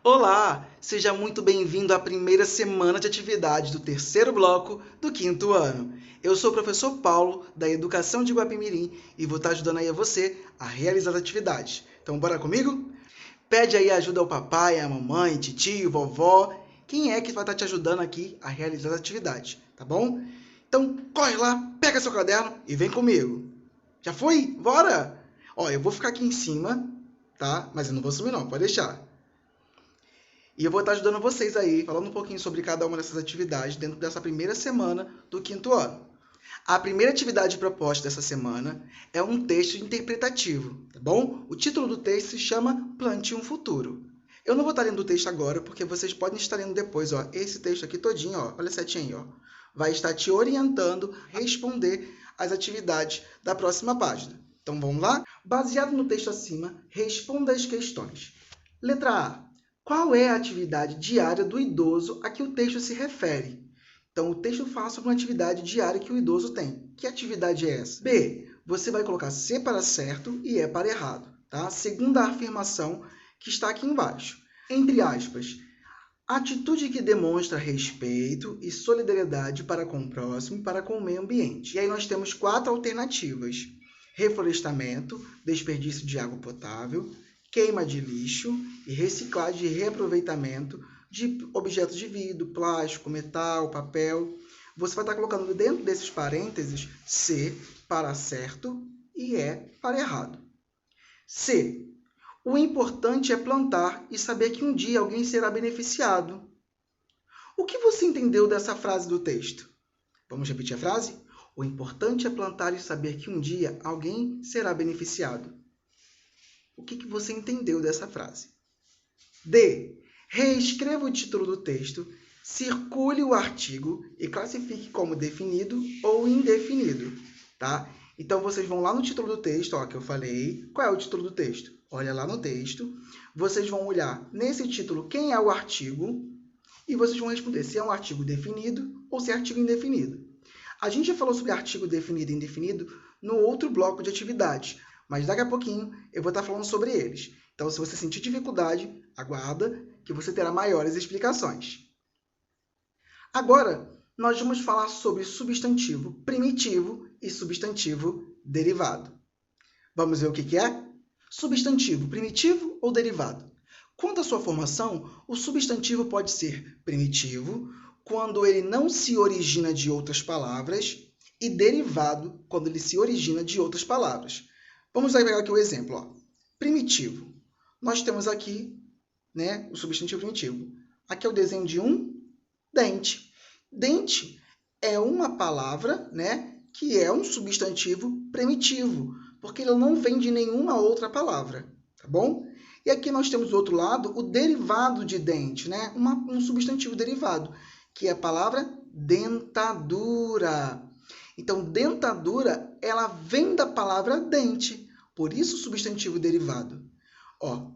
Olá, seja muito bem-vindo à primeira semana de atividade do terceiro bloco do quinto ano. Eu sou o professor Paulo, da Educação de Guapimirim, e vou estar ajudando aí a você a realizar as atividades. Então, bora comigo? Pede aí ajuda ao papai, à mamãe, titio, vovó, quem é que vai estar te ajudando aqui a realizar as atividades, tá bom? Então, corre lá, pega seu caderno e vem comigo. Já foi? Bora! Ó, eu vou ficar aqui em cima, tá? Mas eu não vou sumir não, pode deixar. E eu vou estar ajudando vocês aí, falando um pouquinho sobre cada uma dessas atividades dentro dessa primeira semana do quinto ano. A primeira atividade proposta dessa semana é um texto interpretativo, tá bom? O título do texto se chama Plante um Futuro. Eu não vou estar lendo o texto agora, porque vocês podem estar lendo depois, ó. Esse texto aqui todinho, ó, olha a setinha aí, ó. Vai estar te orientando a responder às atividades da próxima página. Então vamos lá? Baseado no texto acima, responda as questões. Letra A. Qual é a atividade diária do idoso a que o texto se refere? Então, o texto fala sobre uma atividade diária que o idoso tem. Que atividade é essa? B. Você vai colocar C para certo e E para errado, tá? Segundo a afirmação que está aqui embaixo. Entre aspas, atitude que demonstra respeito e solidariedade para com o próximo e para com o meio ambiente. E aí nós temos 4 alternativas. Reflorestamento, desperdício de água potável, queima de lixo e reciclagem e reaproveitamento de objetos de vidro, plástico, metal, papel. Você vai estar colocando dentro desses parênteses C para certo e E para errado. C. O importante é plantar e saber que um dia alguém será beneficiado. O que você entendeu dessa frase do texto? Vamos repetir a frase? O importante é plantar e saber que um dia alguém será beneficiado. O que você entendeu dessa frase? D. Reescreva o título do texto, circule o artigo e classifique como definido ou indefinido, tá? Então, vocês vão lá no título do texto, ó, que eu falei. Qual é o título do texto? Olha lá no texto. Vocês vão olhar nesse título quem é o artigo e vocês vão responder se é um artigo definido ou se é artigo indefinido. A gente já falou sobre artigo definido e indefinido no outro bloco de atividades, mas daqui a pouquinho eu vou estar falando sobre eles. Então, se você sentir dificuldade, aguarda que você terá maiores explicações. Agora, nós vamos falar sobre substantivo primitivo e substantivo derivado. Vamos ver o que é? Substantivo primitivo ou derivado? Quanto à sua formação, o substantivo pode ser primitivo, quando ele não se origina de outras palavras, e derivado, quando ele se origina de outras palavras. Vamos pegar aqui o exemplo. Ó. Primitivo. Nós temos aqui, né, o substantivo primitivo. Aqui é o desenho de um dente. Dente é uma palavra, né, que é um substantivo primitivo, porque ele não vem de nenhuma outra palavra, tá bom? E aqui nós temos do outro lado o derivado de dente, né? Um substantivo derivado, que é a palavra dentadura. Então, dentadura, ela vem da palavra dente, por isso o substantivo derivado. Ó,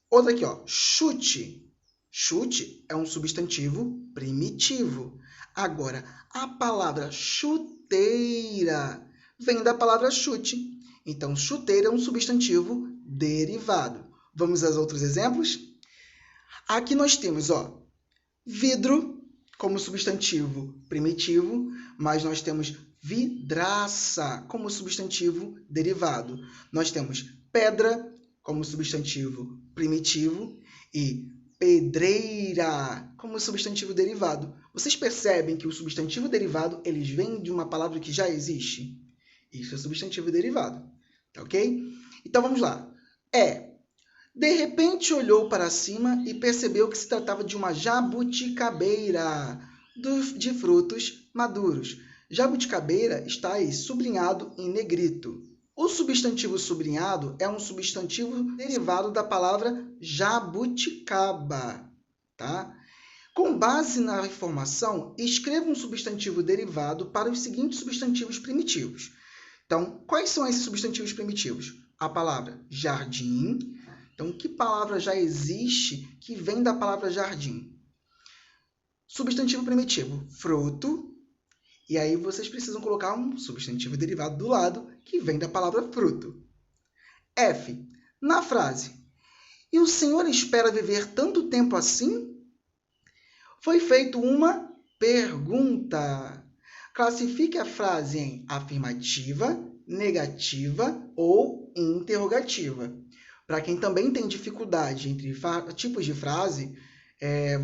outra aqui, ó, chute. Chute é um substantivo primitivo. Agora, a palavra chuteira vem da palavra chute. Então, chuteira é um substantivo derivado. Vamos aos outros exemplos? Aqui nós temos, ó, vidro como substantivo primitivo, mas nós temos vidraça como substantivo derivado. Nós temos pedra como substantivo primitivo e pedreira como substantivo derivado. Vocês percebem que o substantivo derivado eles vêm de uma palavra que já existe? Isso é substantivo derivado, tá ok? Então vamos lá. De repente olhou para cima e percebeu que se tratava de uma jabuticabeira de frutos maduros. Jabuticabeira está aí sublinhado em negrito. O substantivo sublinhado é um substantivo derivado da palavra jabuticaba, tá? Com base na informação, escreva um substantivo derivado para os seguintes substantivos primitivos. Então, quais são esses substantivos primitivos? A palavra jardim. Então, que palavra já existe que vem da palavra jardim? Substantivo primitivo, fruto. E aí vocês precisam colocar um substantivo derivado do lado que vem da palavra fruto. F. Na frase, E o senhor espera viver tanto tempo assim? Foi feita uma pergunta. Classifique a frase em afirmativa, negativa ou interrogativa. Para quem também tem dificuldade entre tipos de frase,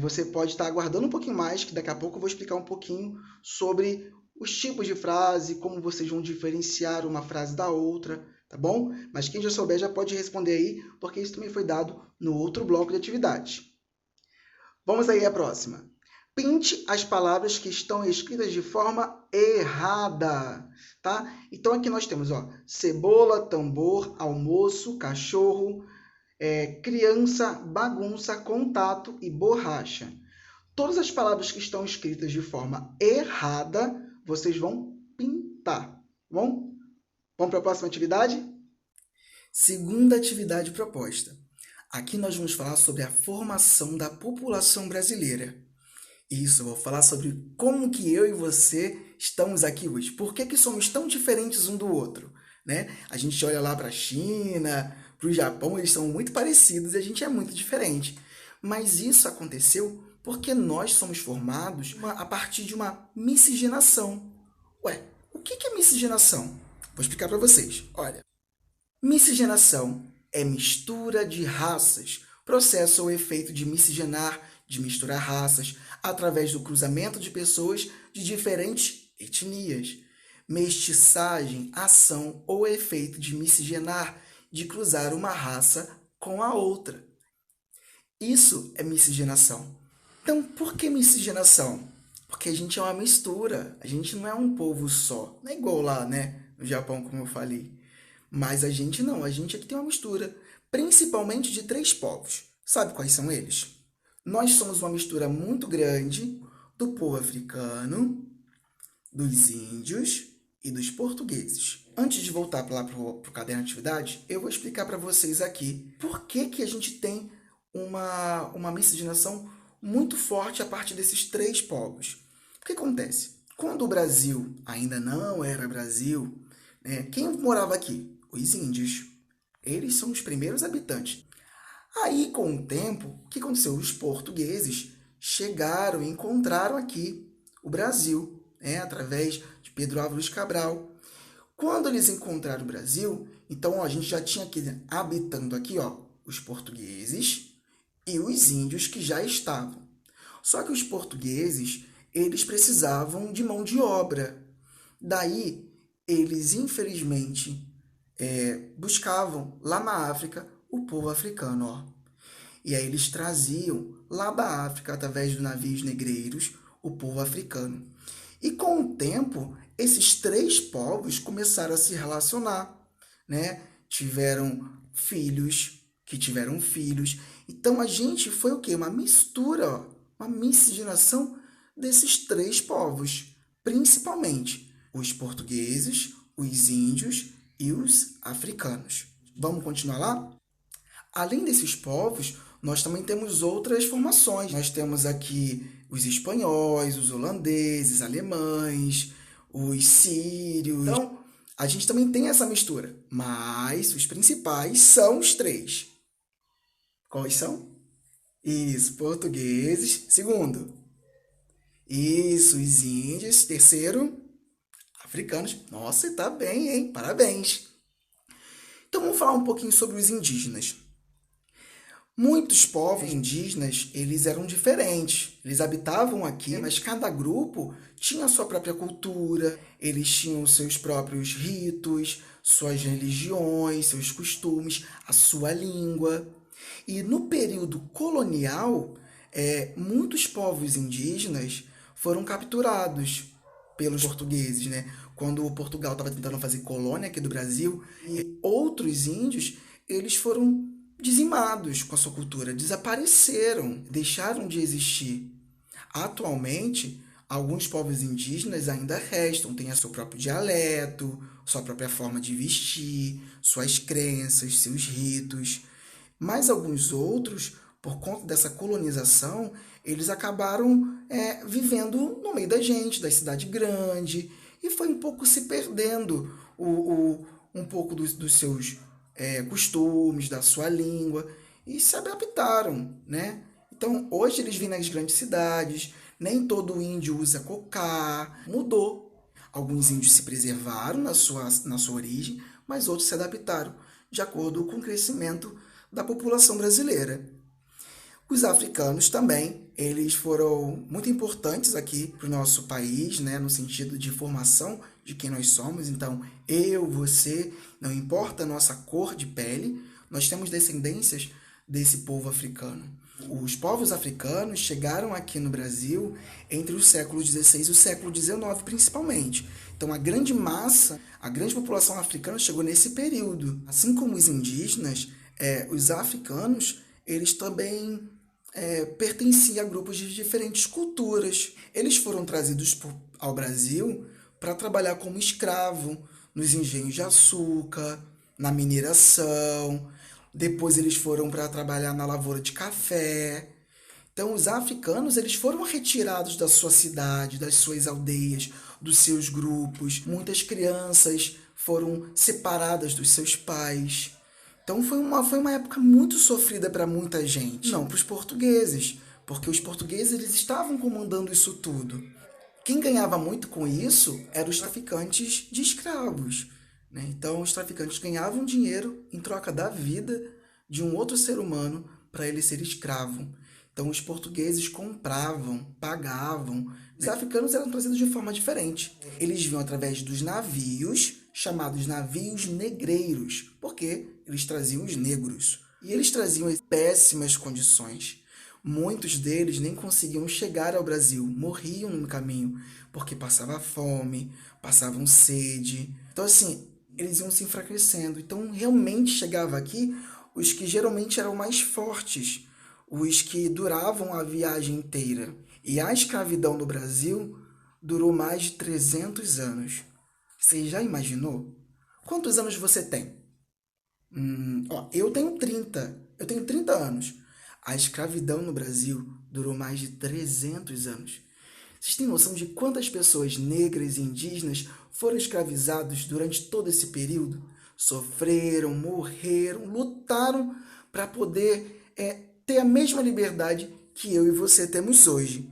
você pode estar aguardando um pouquinho mais, que daqui a pouco eu vou explicar um pouquinho sobre os tipos de frase, como vocês vão diferenciar uma frase da outra, tá bom? Mas quem já souber já pode responder aí, porque isso também foi dado no outro bloco de atividade. Vamos aí à próxima. Pinte as palavras que estão escritas de forma errada, tá? Então aqui nós temos, ó, cebola, tambor, almoço, cachorro, criança, bagunça, contato e borracha. Todas as palavras que estão escritas de forma errada, vocês vão pintar, tá bom? Vamos para a próxima atividade? Segunda atividade proposta. Aqui nós vamos falar sobre a formação da população brasileira. Isso, eu vou falar sobre como que eu e você estamos aqui hoje. Por que somos tão diferentes um do outro, né? A gente olha lá para a China, para o Japão, eles são muito parecidos e a gente é muito diferente. Mas isso aconteceu porque nós somos formados a partir de uma miscigenação. Ué, o que é miscigenação? Vou explicar para vocês. Olha, miscigenação é mistura de raças, processo ou efeito de miscigenar, de misturar raças, através do cruzamento de pessoas de diferentes etnias. Mestiçagem, ação ou efeito de miscigenar, de cruzar uma raça com a outra. Isso é miscigenação. Então, por que miscigenação? Porque a gente é uma mistura, a gente não é um povo só. Não é igual lá, né, no Japão, como eu falei. Mas a gente não, a gente aqui tem uma mistura, principalmente de 3 povos. Sabe quais são eles? Nós somos uma mistura muito grande do povo africano, dos índios e dos portugueses. Antes de voltar lá para o caderno de atividade, eu vou explicar para vocês aqui por que a gente tem uma miscigenação muito forte a partir desses 3 povos. O que acontece? Quando o Brasil ainda não era Brasil, né, quem morava aqui? Os índios. Eles são os primeiros habitantes. Aí, com o tempo, o que aconteceu? Os portugueses chegaram e encontraram aqui o Brasil, né, através de Pedro Álvares Cabral. Quando eles encontraram o Brasil, então ó, a gente já tinha aqui, habitando aqui, ó, os portugueses e os índios que já estavam. Só que os portugueses, eles precisavam de mão de obra. Daí, eles, infelizmente, buscavam lá na África o povo africano, ó. E aí eles traziam lá da África, através dos navios negreiros, o povo africano. E com o tempo, esses 3 povos começaram a se relacionar, né? Tiveram filhos, que tiveram filhos. Então a gente foi o quê? Uma mistura, ó, uma miscigenação desses 3 povos, principalmente os portugueses, os índios e os africanos. Vamos continuar lá? Além desses povos, nós também temos outras formações. Nós temos aqui os espanhóis, os holandeses, alemães, os sírios. Então, a gente também tem essa mistura, mas os principais são os 3. Quais são? Isso, portugueses. Segundo, isso, os índios. Terceiro, africanos. Nossa, tá bem, hein? Parabéns. Então, vamos falar um pouquinho sobre os indígenas. Muitos povos indígenas, eles eram diferentes. Eles habitavam aqui, mas cada grupo tinha a sua própria cultura, eles tinham seus próprios ritos, suas religiões, seus costumes, a sua língua. E no período colonial, muitos povos indígenas foram capturados pelos portugueses, né? Quando Portugal estava tentando fazer colônia aqui do Brasil, outros índios, eles foram dizimados com a sua cultura, desapareceram, deixaram de existir. Atualmente, alguns povos indígenas ainda restam, têm o seu próprio dialeto, sua própria forma de vestir, suas crenças, seus ritos. Mas alguns outros, por conta dessa colonização, eles acabaram vivendo no meio da gente, da cidade grande, e foi um pouco se perdendo um pouco dos seus costumes, da sua língua. e se adaptaram, né? Então, hoje eles vêm nas grandes cidades, nem todo índio usa cocá, mudou. Alguns índios se preservaram na sua origem, mas outros se adaptaram, de acordo com o crescimento da população brasileira. Os africanos também, eles foram muito importantes aqui para o nosso país, né, no sentido de formação de quem nós somos. Então, eu, você, não importa a nossa cor de pele, nós temos descendências desse povo africano. Os povos africanos chegaram aqui no Brasil entre o século XVI e o século XIX, principalmente. Então, a grande massa, a grande população africana chegou nesse período. Assim como os indígenas, os africanos, eles também pertenciam a grupos de diferentes culturas. Eles foram trazidos ao Brasil para trabalhar como escravo nos engenhos de açúcar, na mineração. Depois eles foram para trabalhar na lavoura de café. Então, os africanos, eles foram retirados da sua cidade, das suas aldeias, dos seus grupos. Muitas crianças foram separadas dos seus pais. Então, foi uma época muito sofrida para muita gente. Não para os portugueses, porque os portugueses eles estavam comandando isso tudo. Quem ganhava muito com isso eram os traficantes de escravos, né? Então, os traficantes ganhavam dinheiro em troca da vida de um outro ser humano para ele ser escravo. Então, os portugueses compravam, pagavam. Os africanos eram trazidos de forma diferente. Eles vinham através dos navios, chamados navios negreiros, porque eles traziam os negros. E eles traziam em péssimas condições. Muitos deles nem conseguiam chegar ao Brasil, morriam no caminho, porque passava fome, passavam sede. Então, assim, eles iam se enfraquecendo. Então, realmente chegava aqui os que geralmente eram mais fortes, os que duravam a viagem inteira. E a escravidão no Brasil durou mais de 300 anos. Você já imaginou? Quantos anos você tem? Eu tenho 30. Eu tenho 30 anos. A escravidão no Brasil durou mais de 300 anos. Vocês têm noção de quantas pessoas negras e indígenas foram escravizados durante todo esse período? Sofreram, morreram, lutaram para poder ter a mesma liberdade que eu e você temos hoje.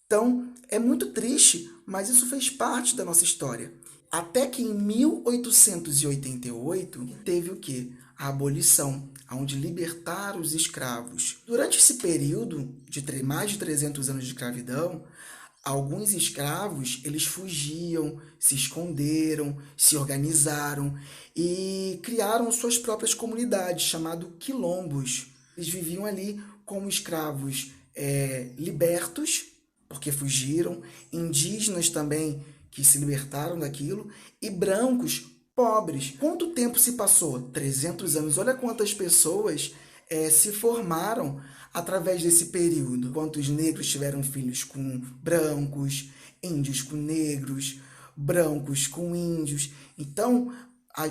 Então, é muito triste, mas isso fez parte da nossa história. Até que em 1888 teve o quê? A abolição, onde libertaram os escravos. Durante esse período de mais de 300 anos de escravidão, alguns escravos, eles fugiam, se esconderam, se organizaram e criaram suas próprias comunidades, chamadas quilombos. Eles viviam ali como escravos libertos, porque fugiram, indígenas também, que se libertaram daquilo, e brancos pobres. Quanto tempo se passou? 300 anos. Olha quantas pessoas se formaram através desse período. Quantos negros tiveram filhos com brancos, índios com negros, brancos com índios. Então,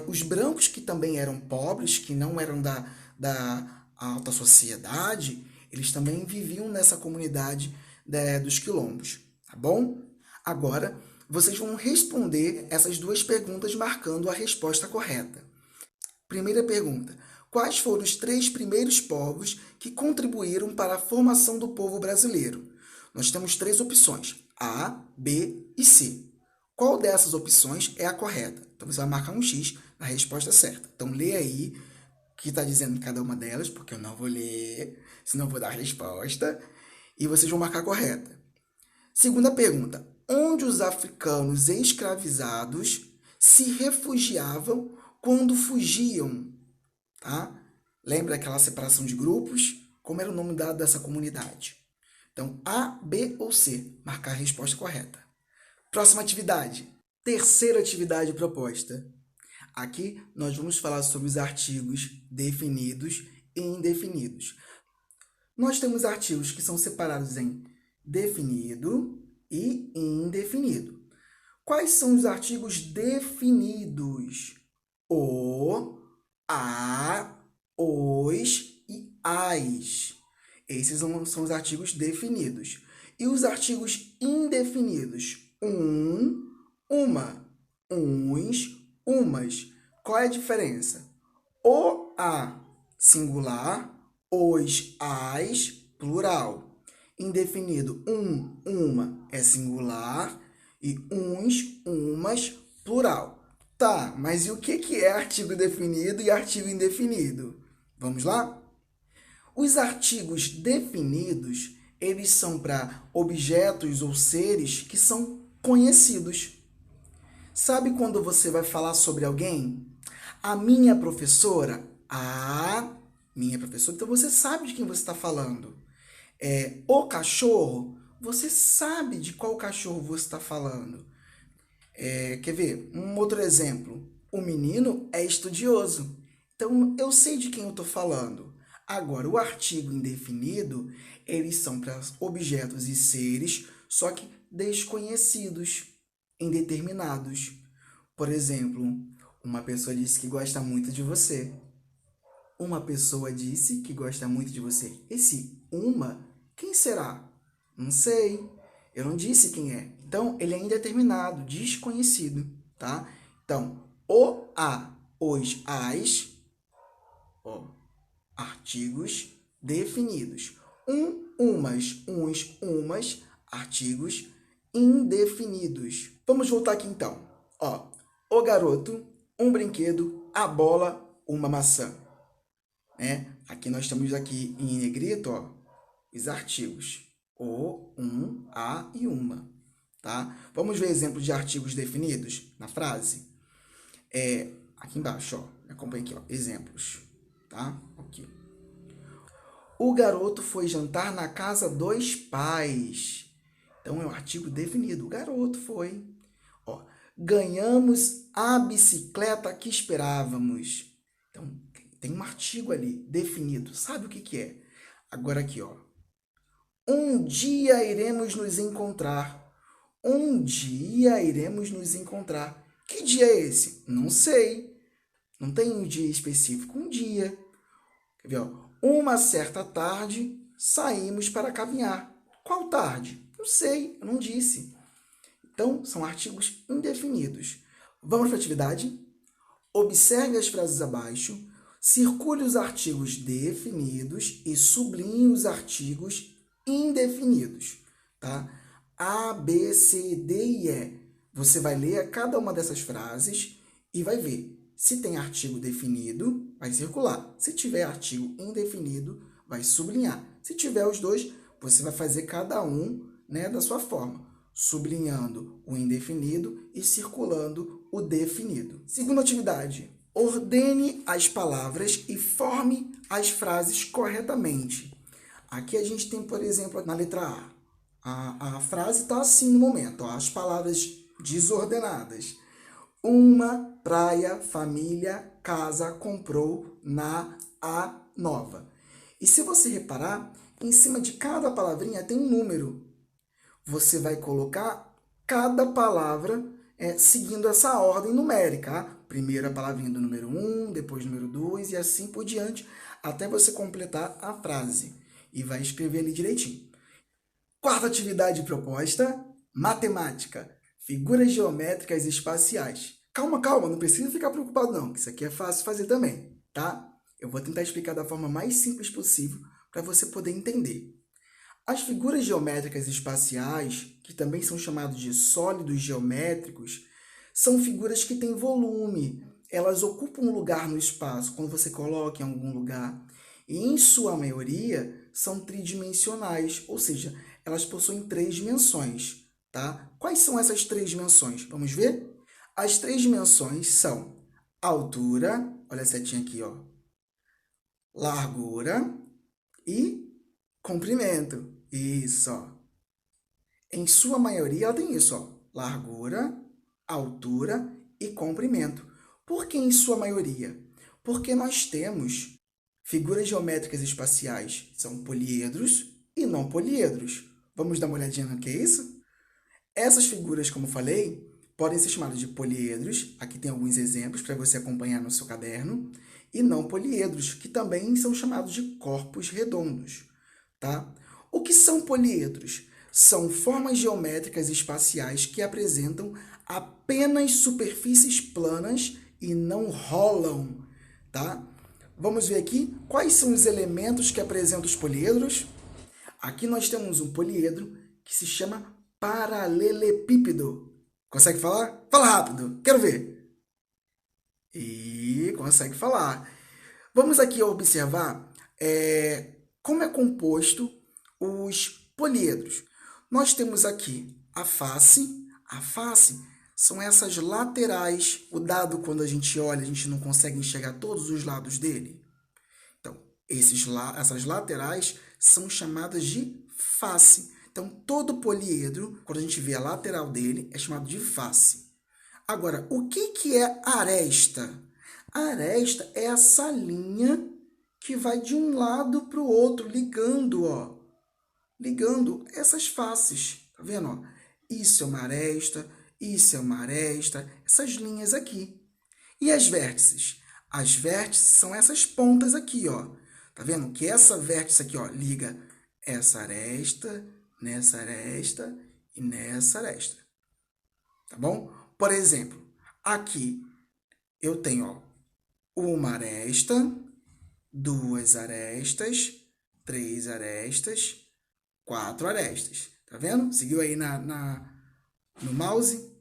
os brancos que também eram pobres, que não eram da alta sociedade, eles também viviam nessa comunidade dos quilombos, tá bom? Agora, vocês vão responder essas duas perguntas marcando a resposta correta. Primeira pergunta: quais foram os 3 primeiros povos que contribuíram para a formação do povo brasileiro? Nós temos 3 opções, A, B e C. Qual dessas opções é a correta? Então você vai marcar um X na resposta certa. Então lê aí o que está dizendo em cada uma delas, porque eu não vou ler, senão eu vou dar a resposta, e vocês vão marcar a correta. Segunda pergunta: onde os africanos escravizados se refugiavam quando fugiam? Tá? Lembra aquela separação de grupos? Como era o nome dado dessa comunidade? Então, A, B ou C? Marcar a resposta correta. Próxima atividade. Terceira atividade proposta. Aqui nós vamos falar sobre os artigos definidos e indefinidos. Nós temos artigos que são separados em definido e indefinido. Quais são os artigos definidos? O, a, os e as. Esses são os artigos definidos. E os artigos indefinidos? Uma, uns, umas. Qual é a diferença? O a singular, os, as, plural. Indefinido, uma é singular e uns, umas, plural. Tá, mas e o que é artigo definido e artigo indefinido? Vamos lá? Os artigos definidos, eles são para objetos ou seres que são conhecidos. Sabe quando você vai falar sobre alguém? A minha professora. A minha professora. Então você sabe de quem você está falando. O cachorro. Você sabe de qual cachorro você está falando. Quer ver? Um outro exemplo. O menino é estudioso. Então eu sei de quem eu estou falando. Agora, o artigo indefinido, eles são para objetos e seres, só que desconhecidos, indeterminados. Por exemplo, uma pessoa disse que gosta muito de você. Uma pessoa disse que gosta muito de você. Esse uma, quem será? Não sei. Eu não disse quem é. Então, ele é indeterminado, desconhecido, tá? Então, o, a, os, as, artigos definidos. Umas, uns, umas, artigos indefinidos. Vamos voltar aqui então. O garoto, um brinquedo, a bola, uma maçã. Aqui nós estamos aqui em negrito, os artigos. O, a e uma. Tá? Vamos ver exemplos de artigos definidos na frase? Aqui embaixo, acompanha aqui, exemplos. Tá? Aqui. O garoto foi jantar na casa dos pais. Então, é um artigo definido. O garoto foi. Ganhamos a bicicleta que esperávamos. Então, tem um artigo ali definido. Sabe o que é? Agora aqui, um dia iremos nos encontrar. Um dia iremos nos encontrar. Que dia é esse? Não sei. Não tem um dia específico. Um dia. Quer ver? Uma certa tarde, saímos para caminhar. Qual tarde? Não sei, eu não disse. Então, são artigos indefinidos. Vamos para a atividade? Observe as frases abaixo, circule os artigos definidos e sublinhe os artigos indefinidos. Tá? A, B, C, D e E. Você vai ler cada uma dessas frases e vai ver. Se tem artigo definido, vai circular. Se tiver artigo indefinido, vai sublinhar. Se tiver os dois, você vai fazer cada um, da sua forma, sublinhando o indefinido e circulando o definido. Segunda atividade. Ordene as palavras e forme as frases corretamente. Aqui a gente tem, por exemplo, na letra A. A frase está assim no momento, as palavras desordenadas. Uma praia, família, casa, comprou na a nova. E se você reparar, em cima de cada palavrinha tem um número. Você vai colocar cada palavra seguindo essa ordem numérica. Primeiro a palavrinha do número 1, depois número 2 e assim por diante, até você completar a frase. E vai escrever ali direitinho. Quarta atividade proposta, matemática. Figuras geométricas espaciais. Calma, não precisa ficar preocupado não, que isso aqui é fácil fazer também, tá? Eu vou tentar explicar da forma mais simples possível para você poder entender. As figuras geométricas espaciais, que também são chamadas de sólidos geométricos, são figuras que têm volume. Elas ocupam um lugar no espaço quando você coloca em algum lugar. E, em sua maioria, são tridimensionais, ou seja, elas possuem 3 dimensões. Tá? Quais são essas 3 dimensões? Vamos ver? As 3 dimensões são altura, olha a setinha aqui, largura e comprimento. Isso, Em sua maioria, ela tem isso, largura, altura e comprimento. Por que em sua maioria? Porque nós temos figuras geométricas espaciais, são poliedros e não poliedros. Vamos dar uma olhadinha no que é isso? Essas figuras, como eu falei, podem ser chamadas de poliedros, aqui tem alguns exemplos para você acompanhar no seu caderno, e não poliedros, que também são chamados de corpos redondos. Tá? O que são poliedros? São formas geométricas espaciais que apresentam apenas superfícies planas e não rolam. Tá? Vamos ver aqui quais são os elementos que apresentam os poliedros. Aqui nós temos um poliedro que se chama paralelepípedo. Consegue falar? Fala rápido, quero ver. E consegue falar. Vamos aqui observar como é composto os poliedros. Nós temos aqui a face. A face são essas laterais. O dado, quando a gente olha, a gente não consegue enxergar todos os lados dele. Então, essas laterais são chamadas de face. Então, todo poliedro, quando a gente vê a lateral dele, é chamado de face. Agora, o que é aresta? A aresta é essa linha que vai de um lado para o outro, ligando essas faces. Tá vendo? Ó? Isso é uma aresta, isso é uma aresta, essas linhas aqui. E as vértices? As vértices são essas pontas aqui, ó. Tá vendo? Que essa vértice aqui, ó, liga essa aresta, nessa aresta e nessa aresta. Tá bom? Por exemplo, aqui eu tenho, ó, uma aresta, duas arestas, três arestas, quatro arestas. Tá vendo? Seguiu aí no mouse?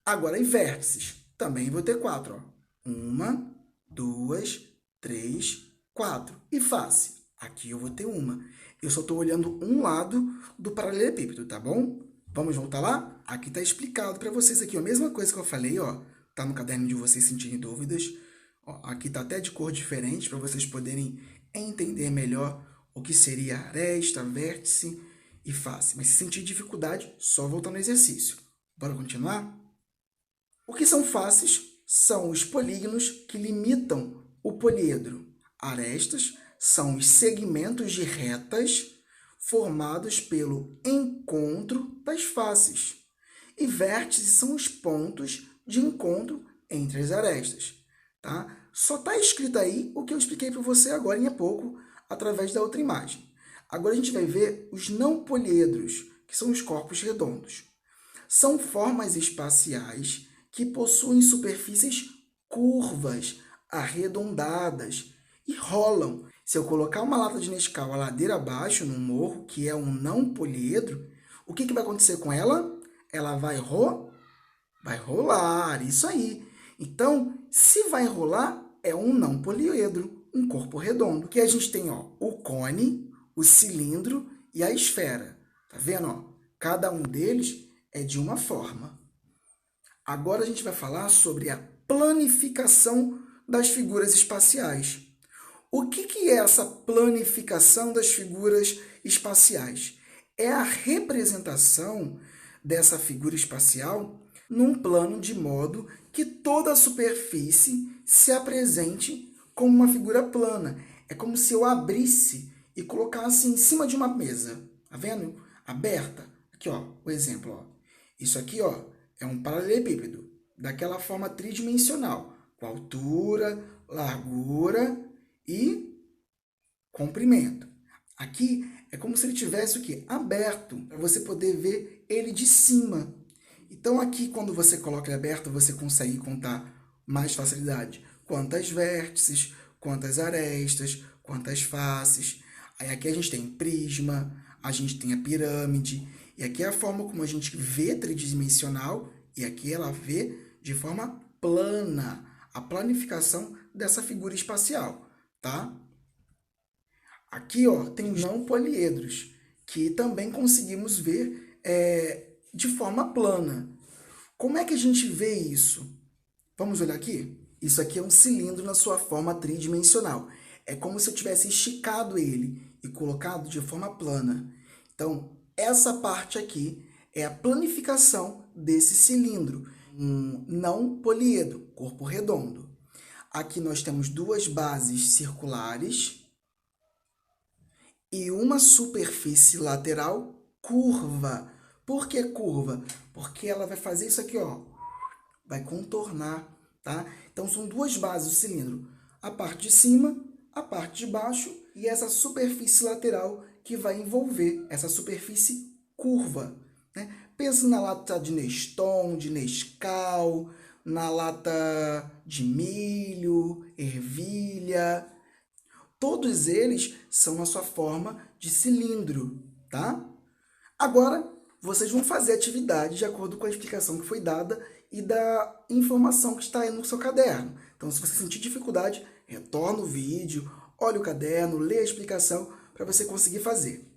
Agora, em vértices, também vou ter quatro. Ó. Uma, duas, três, quatro. E face? Aqui eu vou ter uma. Eu só estou olhando um lado do paralelepípedo, tá bom? Vamos voltar lá? Aqui está explicado para vocês aqui, ó, a mesma coisa que eu falei, ó. Tá no caderno de vocês sentirem dúvidas. Ó, aqui tá até de cor diferente para vocês poderem entender melhor o que seria aresta, vértice e face. Mas se sentir dificuldade, só voltar no exercício. Bora continuar? O que são faces? São os polígonos que limitam o poliedro. Arestas são os segmentos de retas formados pelo encontro das faces. E vértices são os pontos de encontro entre as arestas. Tá? Só está escrito aí o que eu expliquei para você agora há pouco, através da outra imagem. Agora a gente vai ver os não poliedros, que são os corpos redondos. São formas espaciais que possuem superfícies curvas, arredondadas e rolam. Se eu colocar uma lata de Nescau a ladeira abaixo, num morro, que é um não poliedro, o que vai acontecer com ela? Ela vai rolar, isso aí. Então, se vai rolar, é um não poliedro, um corpo redondo. Que a gente tem, ó, o cone, o cilindro e a esfera. Tá vendo? Ó? Cada um deles é de uma forma. Agora a gente vai falar sobre a planificação das figuras espaciais. O que é essa planificação das figuras espaciais? É a representação dessa figura espacial num plano de modo que toda a superfície se apresente como uma figura plana. É como se eu abrisse e colocasse em cima de uma mesa. Tá vendo? Aberta. Aqui, ó, o exemplo. Ó. Isso aqui, ó, é um paralelepípedo, daquela forma tridimensional, com altura, largura e comprimento. Aqui é como se ele tivesse o quê? Aberto, para você poder ver ele de cima. Então aqui, quando você coloca ele aberto, você consegue contar mais facilidade quantas vértices, quantas arestas, quantas faces. Aí aqui a gente tem prisma, a gente tem a pirâmide, e aqui é a forma como a gente vê tridimensional, e aqui ela vê de forma plana, a planificação dessa figura espacial, tá? Aqui, ó, tem os não poliedros, que também conseguimos ver de forma plana. Como é que a gente vê isso? Vamos olhar aqui? Isso aqui é um cilindro na sua forma tridimensional. É como se eu tivesse esticado ele e colocado de forma plana. Então, essa parte aqui é a planificação desse cilindro, um não poliedro, corpo redondo. Aqui nós temos duas bases circulares e uma superfície lateral curva. Por que curva? Porque ela vai fazer isso aqui, ó, vai contornar, tá? Então, são duas bases do cilindro. A parte de cima, a parte de baixo e essa superfície lateral que vai envolver essa superfície curva, né? Pensa na lata de Neston, de Nescau, na lata de milho, ervilha. Todos eles são na sua forma de cilindro, tá? Agora, vocês vão fazer a atividade de acordo com a explicação que foi dada e da informação que está aí no seu caderno. Então, se você sentir dificuldade, retorna o vídeo, olha o caderno, lê a explicação para você conseguir fazer.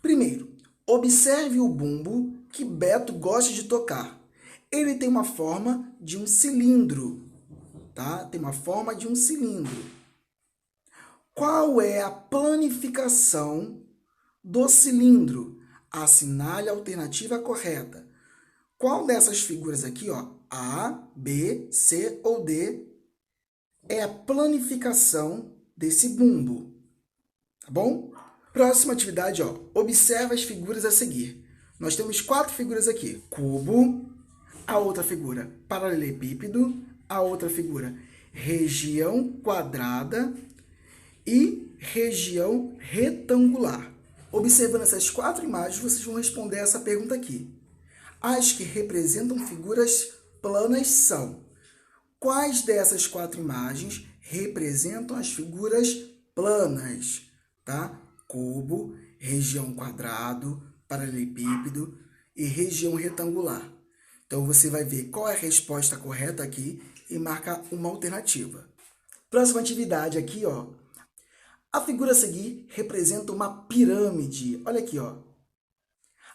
Primeiro, observe o bumbo que Beto gosta de tocar. Ele tem uma forma de um cilindro, tá? Tem uma forma de um cilindro. Qual é a planificação do cilindro? Assinale a alternativa correta. Qual dessas figuras aqui, ó, A, B, C ou D, é a planificação desse bumbo? Tá bom? Próxima atividade, ó, observa as figuras a seguir. Nós temos 4 figuras aqui. Cubo, a outra figura paralelepípedo, a outra figura região quadrada e região retangular. Observando essas 4 imagens, vocês vão responder essa pergunta aqui. As que representam figuras planas são: quais dessas 4 imagens representam as figuras planas? Tá? Cubo, região quadrado, paralelepípedo e região retangular. Então, você vai ver qual é a resposta correta aqui e marcar uma alternativa. Próxima atividade aqui, ó. A figura a seguir representa uma pirâmide. Olha aqui, ó.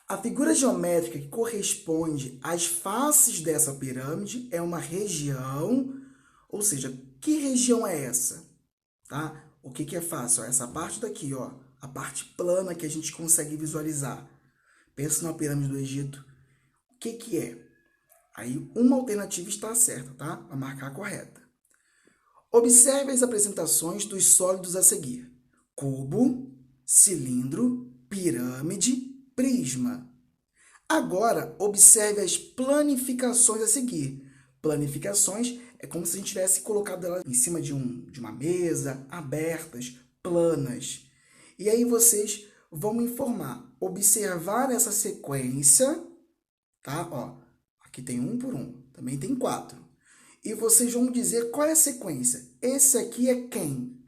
A figura geométrica que corresponde às faces dessa pirâmide é uma região, ou seja, que região é essa? Tá? O que é fácil? Essa parte daqui, ó, a parte plana que a gente consegue visualizar. Pensa numa pirâmide do Egito. O que é? Aí uma alternativa está certa, tá? Para marcar a correta. Observe as apresentações dos sólidos a seguir: cubo, cilindro, pirâmide, prisma. Agora, observe as planificações a seguir. Planificações é como se a gente tivesse colocado elas em cima de uma mesa, abertas, planas. E aí vocês vão me informar, observar essa sequência, tá? Ó, aqui tem 1 por 1, também tem 4. E vocês vão dizer qual é a sequência. Esse aqui é quem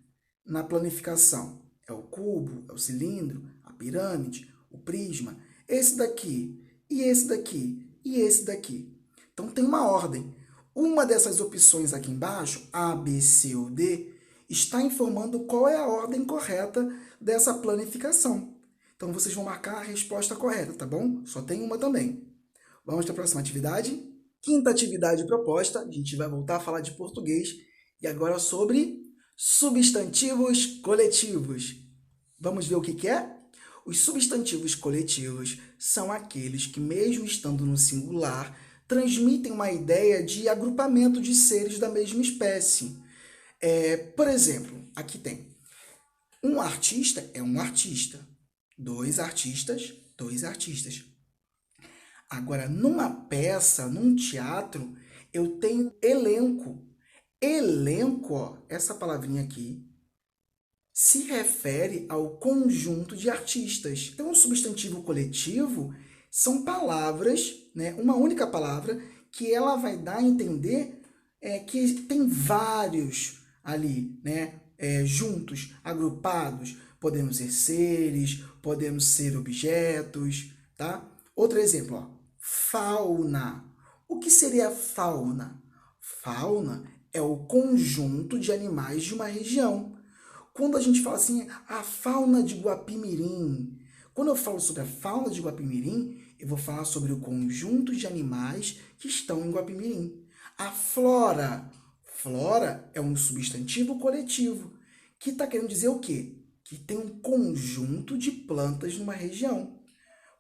na planificação? É o cubo, é o cilindro, a pirâmide, o prisma. Esse daqui, e esse daqui, e esse daqui. Então tem uma ordem. Uma dessas opções aqui embaixo, A, B, C ou D, está informando qual é a ordem correta dessa planificação. Então vocês vão marcar a resposta correta, tá bom? Só tem uma também. Vamos para a próxima atividade? Quinta atividade proposta, a gente vai voltar a falar de português e agora sobre substantivos coletivos. Vamos ver o que é? Os substantivos coletivos são aqueles que, mesmo estando no singular, transmitem uma ideia de agrupamento de seres da mesma espécie. Por exemplo, aqui tem um artista é um artista, 2 artistas, 2 artistas. Agora, numa peça, num teatro, eu tenho elenco. Elenco, ó, essa palavrinha aqui, se refere ao conjunto de artistas. Então, o substantivo coletivo são palavras, né, uma única palavra, que ela vai dar a entender que tem vários ali, né, juntos, agrupados. Podemos ser seres, podemos ser objetos, tá? Outro exemplo, ó, fauna. O que seria fauna? Fauna é o conjunto de animais de uma região. Quando a gente fala assim, a fauna de Guapimirim, quando eu falo sobre a fauna de Guapimirim, eu vou falar sobre o conjunto de animais que estão em Guapimirim. A flora. Flora é um substantivo coletivo, que está querendo dizer o quê? Que tem um conjunto de plantas numa região.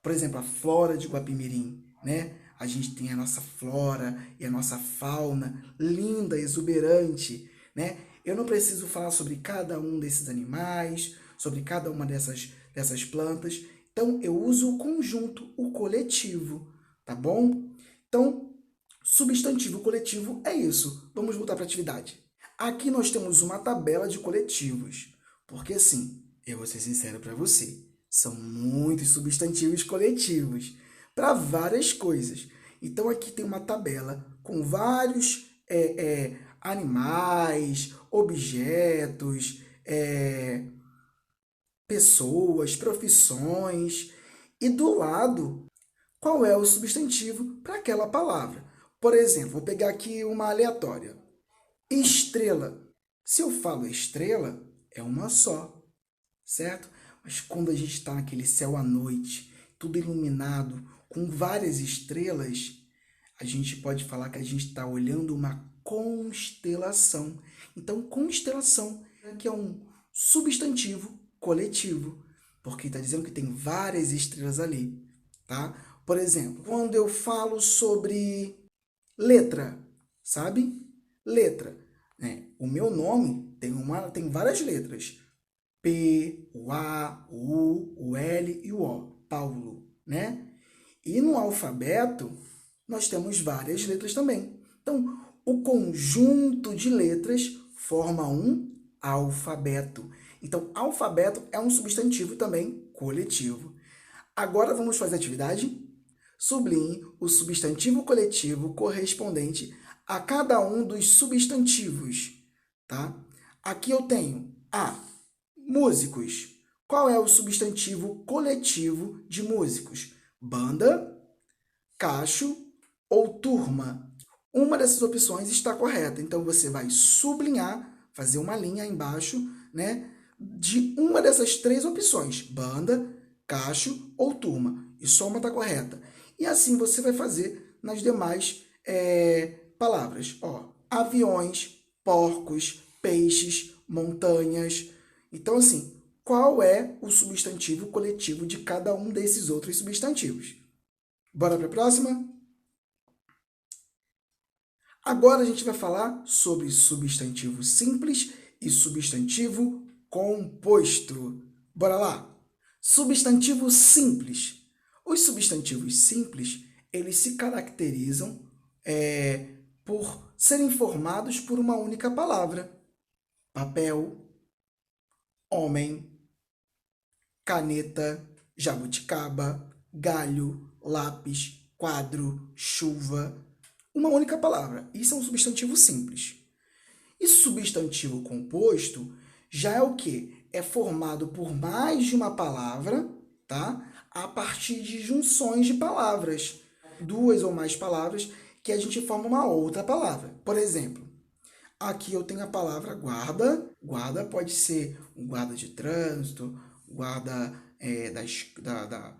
Por exemplo, a flora de Guapimirim, né? A gente tem a nossa flora e a nossa fauna linda, exuberante, né? Eu não preciso falar sobre cada um desses animais, sobre cada uma dessas plantas. Então, eu uso o conjunto, o coletivo, tá bom? Então, substantivo coletivo é isso. Vamos voltar para a atividade. Aqui nós temos uma tabela de coletivos, porque assim, eu vou ser sincero para você, são muitos substantivos coletivos para várias coisas. Então, aqui tem uma tabela com vários animais, objetos, pessoas, profissões, e do lado, qual é o substantivo para aquela palavra. Por exemplo, vou pegar aqui uma aleatória. Estrela. Se eu falo estrela, é uma só, certo? Mas quando a gente está naquele céu à noite, tudo iluminado, com várias estrelas, a gente pode falar que a gente está olhando uma constelação. Então, constelação que é um substantivo coletivo, porque está dizendo que tem várias estrelas ali, tá? Por exemplo, quando eu falo sobre letra, sabe? Letra, né? O meu nome tem várias letras. P, o A, o U, o L e o O. Paulo, né? E no alfabeto, nós temos várias letras também. Então, o conjunto de letras forma um alfabeto. Então, alfabeto é um substantivo também coletivo. Agora vamos fazer a atividade? Sublinhe o substantivo coletivo correspondente a cada um dos substantivos, tá? Aqui eu tenho músicos. Qual é o substantivo coletivo de músicos? Banda, cacho ou turma? Uma dessas opções está correta, então você vai sublinhar, fazer uma linha embaixo, né, de uma dessas três opções, banda, cacho ou turma, e só uma está correta. E assim você vai fazer nas demais palavras. Ó, aviões, porcos, peixes, montanhas. Então, assim, qual é o substantivo coletivo de cada um desses outros substantivos? Bora para a próxima? Agora a gente vai falar sobre substantivo simples e substantivo composto. Bora lá! Substantivo simples. Os substantivos simples, eles se caracterizam por serem formados por uma única palavra. Papel, homem, caneta, jabuticaba, galho, lápis, quadro, chuva. Uma única palavra. Isso é um substantivo simples. E substantivo composto já é o quê? É formado por mais de uma palavra, tá? A partir de junções de palavras. Duas ou mais palavras que a gente forma uma outra palavra. Por exemplo, aqui eu tenho a palavra guarda. Guarda pode ser um guarda de trânsito, guarda da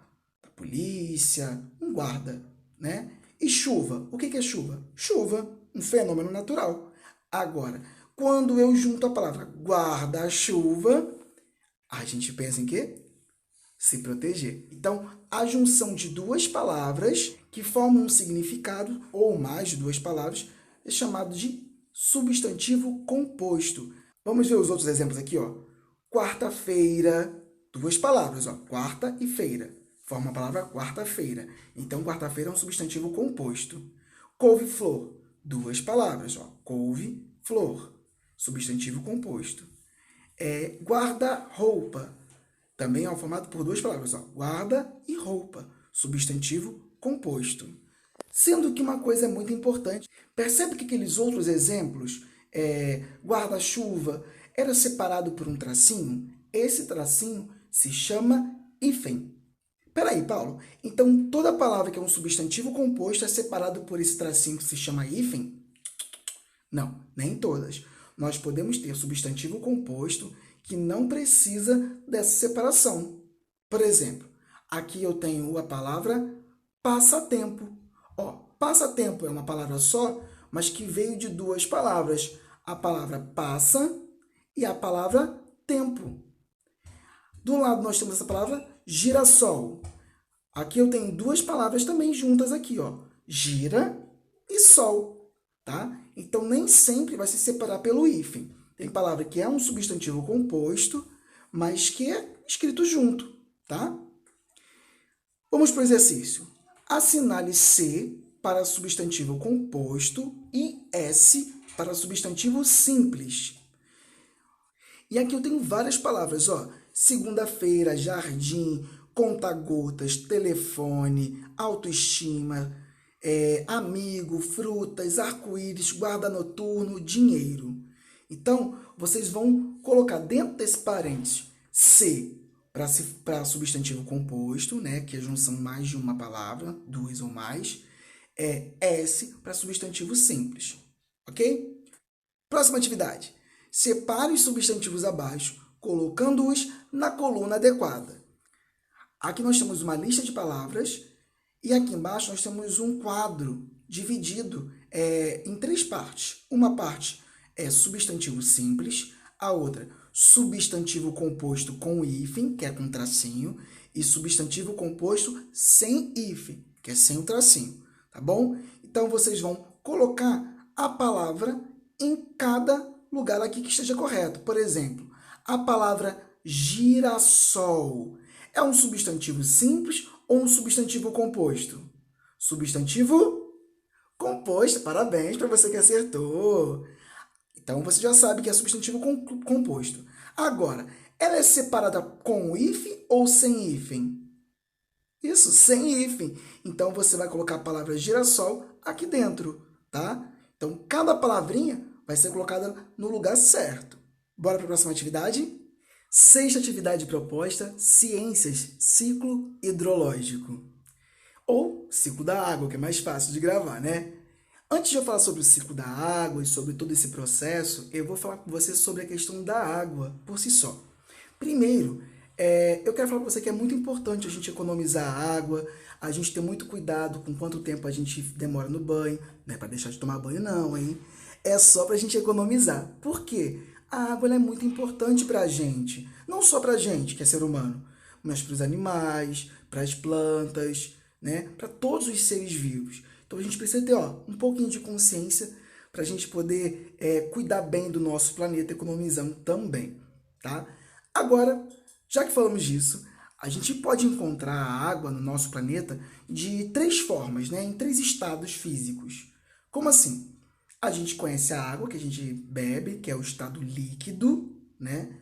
polícia, um guarda, né? E chuva. O que é chuva? Chuva, um fenômeno natural. Agora, quando eu junto a palavra guarda-chuva, a gente pensa em quê? Se proteger. Então, a junção de duas palavras que formam um significado, ou mais de duas palavras, é chamado de substantivo composto. Vamos ver os outros exemplos aqui, ó. Quarta-feira, duas palavras, ó. Quarta e feira. Forma a palavra quarta-feira. Então, quarta-feira é um substantivo composto. Couve-flor, duas palavras, ó. Couve-flor, substantivo composto. Guarda-roupa, também é formado por duas palavras, ó. Guarda e roupa, substantivo composto. Sendo que uma coisa é muito importante, percebe que aqueles outros exemplos, guarda-chuva, era separado por um tracinho? Esse tracinho se chama hífen. Peraí, Paulo, então toda palavra que é um substantivo composto é separado por esse tracinho que se chama hífen? Não, nem todas. Nós podemos ter substantivo composto que não precisa dessa separação. Por exemplo, aqui eu tenho a palavra passatempo. Ó, passatempo é uma palavra só, mas que veio de duas palavras. A palavra passa e a palavra tempo. Do lado nós temos essa palavra girassol. Aqui eu tenho duas palavras também juntas aqui, ó. Gira e sol, tá? Então, nem sempre vai se separar pelo hífen. Tem palavra que é um substantivo composto, mas que é escrito junto, tá? Vamos para o exercício. Assinale C para substantivo composto e S para substantivo simples. E aqui eu tenho várias palavras, ó. Segunda-feira, jardim, conta-gotas, telefone, autoestima, amigo, frutas, arco-íris, guarda noturno, dinheiro. Então, vocês vão colocar dentro desse parênteses C para substantivo composto, né, que é a junção mais de uma palavra, duas ou mais, S para substantivo simples, ok? Próxima atividade. Separe os substantivos abaixo, colocando-os na coluna adequada. Aqui nós temos uma lista de palavras e aqui embaixo nós temos um quadro dividido em 3 partes. Uma parte é substantivo simples, a outra substantivo composto com hífen, que é com tracinho, e substantivo composto sem hífen, que é sem o tracinho, tá bom? Então, vocês vão colocar a palavra em cada lugar aqui que esteja correto. Por exemplo, a palavra girassol é um substantivo simples ou um substantivo composto? Substantivo composto. Parabéns para você que acertou. Então, você já sabe que é substantivo composto. Agora, ela é separada com hífen ou sem hífen? Isso, sem hífen. Então, você vai colocar a palavra girassol aqui dentro, tá? Então, cada palavrinha vai ser colocada no lugar certo. Bora para a próxima atividade? 6ª atividade proposta, ciências, ciclo hidrológico. Ou ciclo da água, que é mais fácil de gravar, né? Antes de eu falar sobre o ciclo da água e sobre todo esse processo, eu vou falar com você sobre a questão da água por si só. Primeiro, eu quero falar para você que é muito importante a gente economizar água, a gente ter muito cuidado com quanto tempo a gente demora no banho, não é para deixar de tomar banho não, hein? É só para a gente economizar. Por quê? A água ela é muito importante para a gente, não só para a gente, que é ser humano, mas para os animais, para as plantas, né? Para todos os seres vivos. Então, a gente precisa ter um pouquinho de consciência para a gente poder cuidar bem do nosso planeta, economizando também, tá? Agora, já que falamos disso, a gente pode encontrar a água no nosso planeta de 3 formas, né? Em 3 estados físicos. Como assim? A gente conhece a água que a gente bebe, que é o estado líquido, né?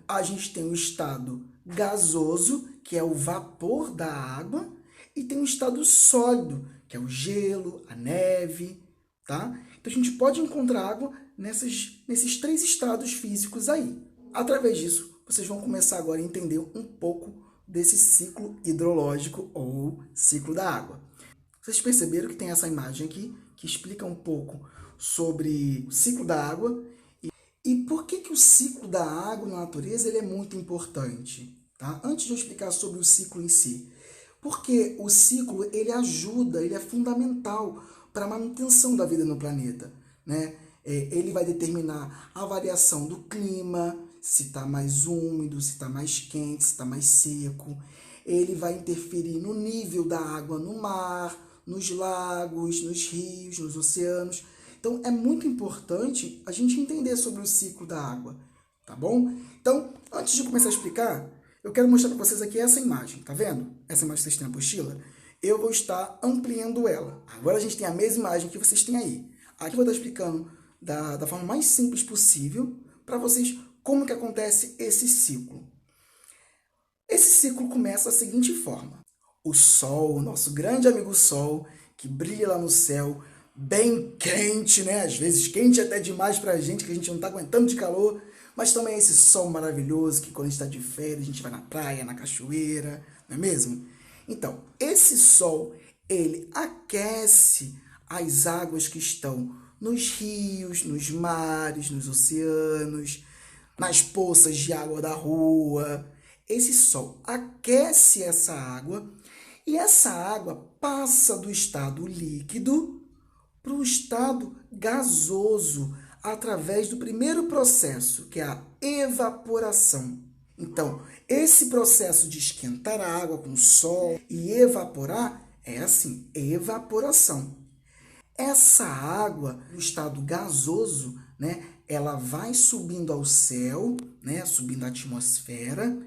A gente tem o estado gasoso, que é o vapor da água, e tem o estado sólido, que é o gelo, a neve, tá? Então, a gente pode encontrar água nesses 3 estados físicos aí. Através disso, vocês vão começar agora a entender um pouco desse ciclo hidrológico ou ciclo da água. Vocês perceberam que tem essa imagem aqui, que explica um pouco sobre o ciclo da água e por que o ciclo da água na natureza ele é muito importante, tá? Antes de eu explicar sobre o ciclo em si, porque o ciclo ele ajuda, ele é fundamental para a manutenção da vida no planeta, né? Ele vai determinar a variação do clima, se está mais úmido, se está mais quente, se está mais seco. Ele vai interferir no nível da água no mar, nos lagos, nos rios, nos oceanos. Então, é muito importante a gente entender sobre o ciclo da água, tá bom? Então, antes de começar a explicar, eu quero mostrar para vocês aqui essa imagem, tá vendo? Essa imagem que vocês têm na apostila, eu vou estar ampliando ela. Agora a gente tem a mesma imagem que vocês têm aí. Aqui eu vou estar explicando da forma mais simples possível para vocês como que acontece esse ciclo. Esse ciclo começa da seguinte forma. O Sol, o nosso grande amigo Sol, que brilha lá no céu, bem quente, né? Às vezes quente até demais pra gente, que a gente não tá aguentando de calor, mas também é esse sol maravilhoso que quando a gente está de férias, a gente vai na praia, na cachoeira, não é mesmo? Então, esse sol, ele aquece as águas que estão nos rios, nos mares, nos oceanos, nas poças de água da rua. Esse sol aquece essa água e essa água passa do estado líquido para o estado gasoso através do primeiro processo, que é a evaporação. Então, esse processo de esquentar a água com o sol e evaporar é assim, evaporação. Essa água, no estado gasoso, né, ela vai subindo ao céu, né, subindo a atmosfera,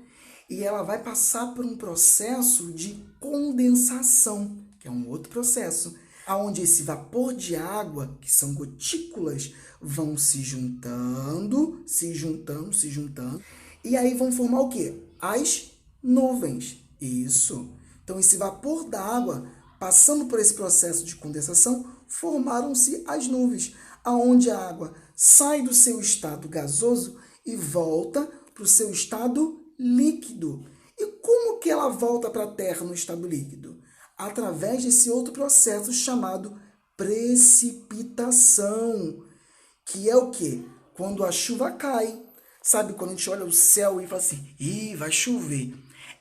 e ela vai passar por um processo de condensação, que é um outro processo, onde esse vapor de água, que são gotículas, vão se juntando, e aí vão formar o quê? As nuvens. Isso. Então, esse vapor da água Passando por esse processo de condensação, formaram-se as nuvens, aonde a água sai do seu estado gasoso e volta para o seu estado líquido. E como que ela volta para a Terra no estado líquido? Através desse outro processo chamado precipitação, que é o quê? Quando a chuva cai. Sabe quando a gente olha o céu e fala assim, ih, vai chover.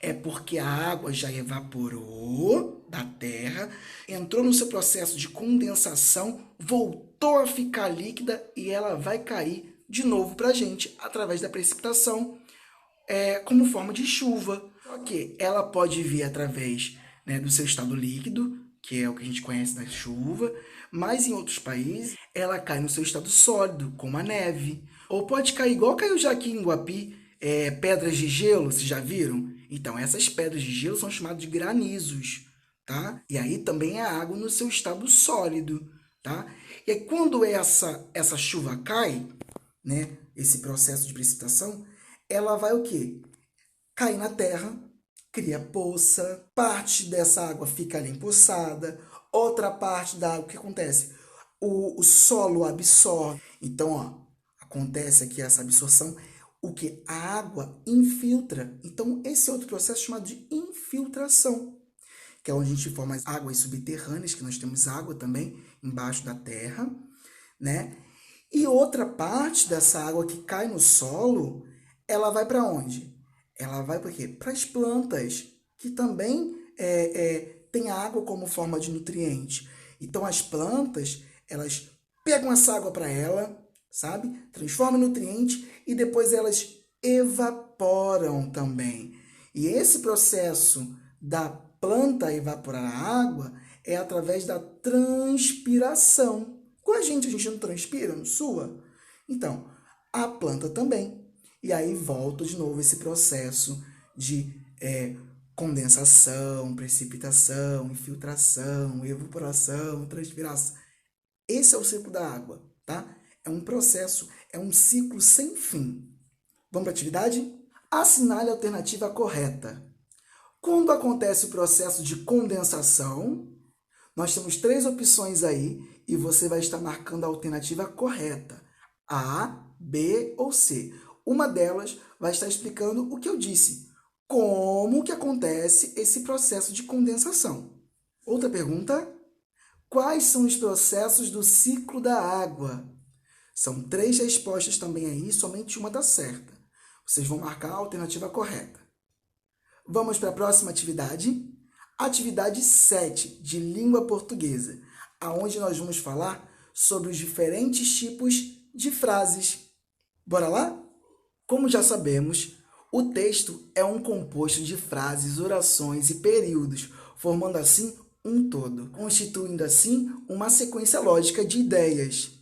É porque a água já evaporou da terra, entrou no seu processo de condensação, voltou a ficar líquida e ela vai cair de novo para a gente através da precipitação, como forma de chuva. Só que ela pode vir através, né, do seu estado líquido, que é o que a gente conhece da chuva, mas em outros países ela cai no seu estado sólido, como a neve. Ou pode cair igual caiu já aqui em Guapi, pedras de gelo, vocês já viram? Então, essas pedras de gelo são chamadas de granizos, tá? E aí também é água no seu estado sólido, tá? E aí, quando essa chuva cai, né, esse processo de precipitação, ela vai o quê? Cair na terra, cria poça, parte dessa água fica ali empoçada, outra parte da água, o que acontece? O solo absorve. Então, ó, acontece aqui essa absorção, o que? A água infiltra. Então, esse é outro processo chamado de infiltração, que é onde a gente forma as águas subterrâneas, que nós temos água também embaixo da terra, né? E outra parte dessa água que cai no solo, ela vai para onde? Ela vai para quê? Para as plantas, que também têm a água como forma de nutriente. Então, as plantas, elas pegam essa água para ela, sabe? Transformam em nutriente e depois elas evaporam também. E esse processo da planta evaporar a água é através da transpiração. Com a gente não transpira, não sua? Então, a planta também. E aí volta de novo esse processo de condensação, precipitação, infiltração, evaporação, transpiração. Esse é o ciclo da água, tá? É um processo, é um ciclo sem fim. Vamos para a atividade? Assinale a alternativa correta. Quando acontece o processo de condensação, nós temos 3 opções aí e você vai estar marcando a alternativa correta. A, B ou C. Uma delas vai estar explicando o que eu disse. Como que acontece esse processo de condensação? Outra pergunta. Quais são os processos do ciclo da água? São 3 respostas também aí, somente uma está certa. Vocês vão marcar a alternativa correta. Vamos para a próxima atividade? Atividade 7, de língua portuguesa, aonde nós vamos falar sobre os diferentes tipos de frases. Bora lá? Como já sabemos, o texto é um composto de frases, orações e períodos, formando assim um todo, constituindo assim uma sequência lógica de ideias.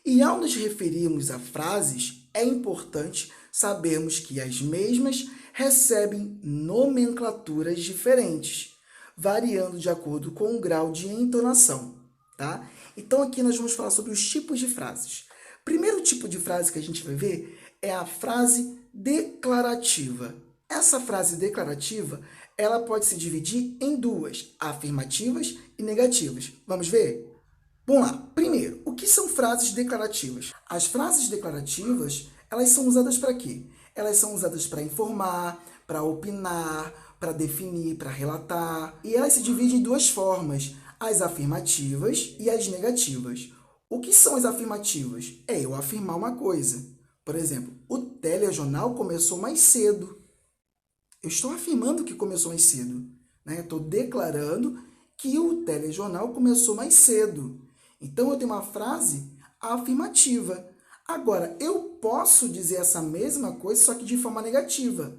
E ao nos referirmos a frases, é importante sabermos que as mesmas recebem nomenclaturas diferentes, variando de acordo com o grau de entonação, tá? Então aqui nós vamos falar sobre os tipos de frases. Primeiro tipo de frase que a gente vai ver é a frase declarativa. Essa frase declarativa, ela pode se dividir em 2, afirmativas e negativas. Vamos ver? Vamos lá. Primeiro, o que são frases declarativas? As frases declarativas, elas são usadas para quê? Elas são usadas para informar, para opinar, para definir, para relatar. E elas se dividem em 2 formas, as afirmativas e as negativas. O que são as afirmativas? É eu afirmar uma coisa. Por exemplo, o telejornal começou mais cedo. Eu estou afirmando que começou mais cedo, né? Estou declarando que o telejornal começou mais cedo. Então, eu tenho uma frase afirmativa. Agora, eu posso dizer essa mesma coisa, só que de forma negativa.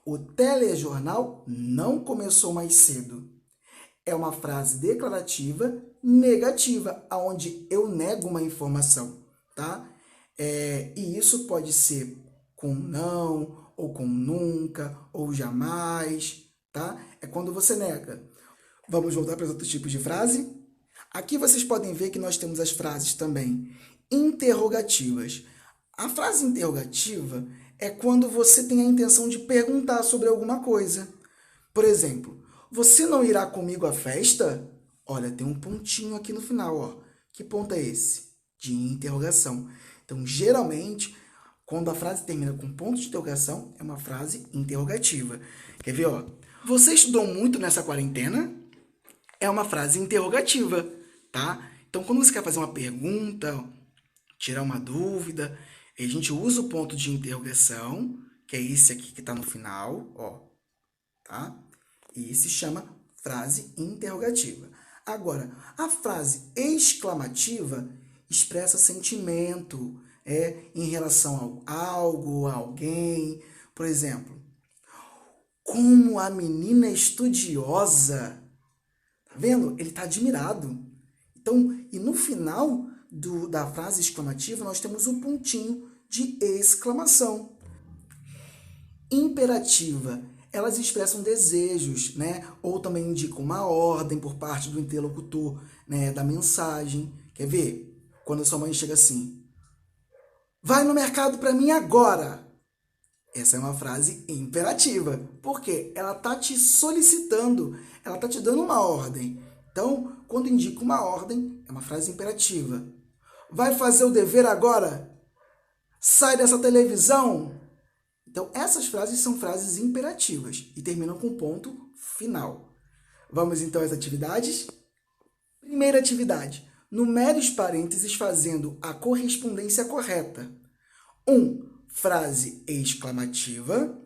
O telejornal não começou mais cedo. É uma frase declarativa negativa, onde eu nego uma informação, tá? E isso pode ser com não, ou com nunca, ou jamais, tá? É quando você nega. Vamos voltar para os outros tipos de frase? Aqui vocês podem ver que nós temos as frases também interrogativas. A frase interrogativa é quando você tem a intenção de perguntar sobre alguma coisa. Por exemplo, você não irá comigo à festa? Olha, tem um pontinho aqui no final, ó. Que ponto é esse? De interrogação. Então, geralmente, quando a frase termina com ponto de interrogação, é uma frase interrogativa. Quer ver, ó? Você estudou muito nessa quarentena? É uma frase interrogativa, tá? Então, quando você quer fazer uma pergunta, tirar uma dúvida, a gente usa o ponto de interrogação, que é esse aqui que está no final, ó, tá? E se chama frase interrogativa. Agora, a frase exclamativa expressa sentimento, em relação a algo, a alguém. Por exemplo, como a menina é estudiosa. Tá vendo? Ele está admirado. Então, e no final da frase exclamativa, nós temos o pontinho de exclamação. Imperativa. Elas expressam desejos, né? Ou também indicam uma ordem por parte do interlocutor, né? Da mensagem. Quer ver? Quando a sua mãe chega assim: vai no mercado para mim agora. Essa é uma frase imperativa. Por quê? Ela está te solicitando, ela está te dando uma ordem. Então, quando indica uma ordem, é uma frase imperativa. Vai fazer o dever agora? Sai dessa televisão! Então, essas frases são frases imperativas e terminam com ponto final. Vamos então às atividades? Primeira atividade. Numere os parênteses fazendo a correspondência correta. 1. Frase exclamativa.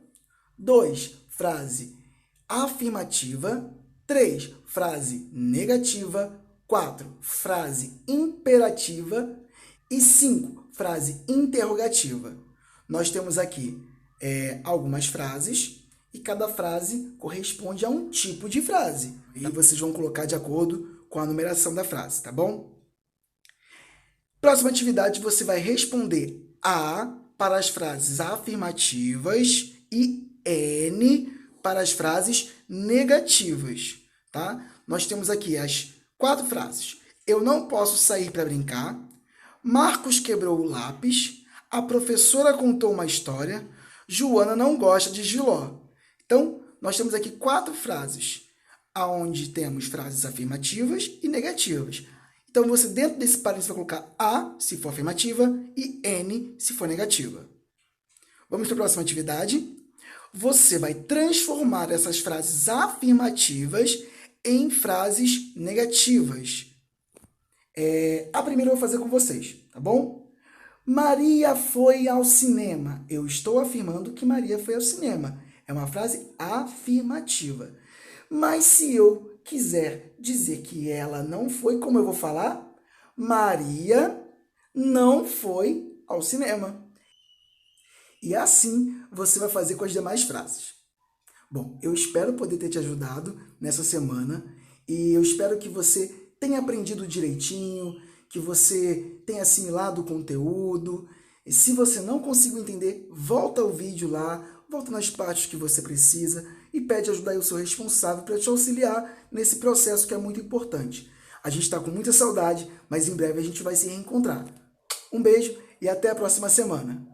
2. Frase afirmativa. 3. Frase negativa. 4. Frase imperativa. E 5. Frase interrogativa. Nós temos aqui algumas frases e cada frase corresponde a um tipo de frase. E vocês vão colocar de acordo com a numeração da frase, tá bom? Próxima atividade, você vai responder A para as frases afirmativas e N para as frases negativas, tá? Nós temos aqui as 4 frases. Eu não posso sair para brincar. Marcos quebrou o lápis. A professora contou uma história. Joana não gosta de jiló. Então, nós temos aqui 4 frases, onde temos frases afirmativas e negativas. Então, você dentro desse parênteses vai colocar A, se for afirmativa, e N, se for negativa. Vamos para a próxima atividade. Você vai transformar essas frases afirmativas em frases negativas. A primeira eu vou fazer com vocês, tá bom? Maria foi ao cinema. Eu estou afirmando que Maria foi ao cinema. É uma frase afirmativa. Mas se eu quiser dizer que ela não foi, como eu vou falar? Maria não foi ao cinema. E assim você vai fazer com as demais frases. Bom, eu espero poder ter te ajudado nessa semana e eu espero que você tenha aprendido direitinho, que você tenha assimilado o conteúdo. E se você não conseguiu entender, volta ao vídeo lá, volta nas partes que você precisa e pede ajuda aí o seu responsável para te auxiliar nesse processo que é muito importante. A gente está com muita saudade, mas em breve a gente vai se reencontrar. Um beijo e até a próxima semana.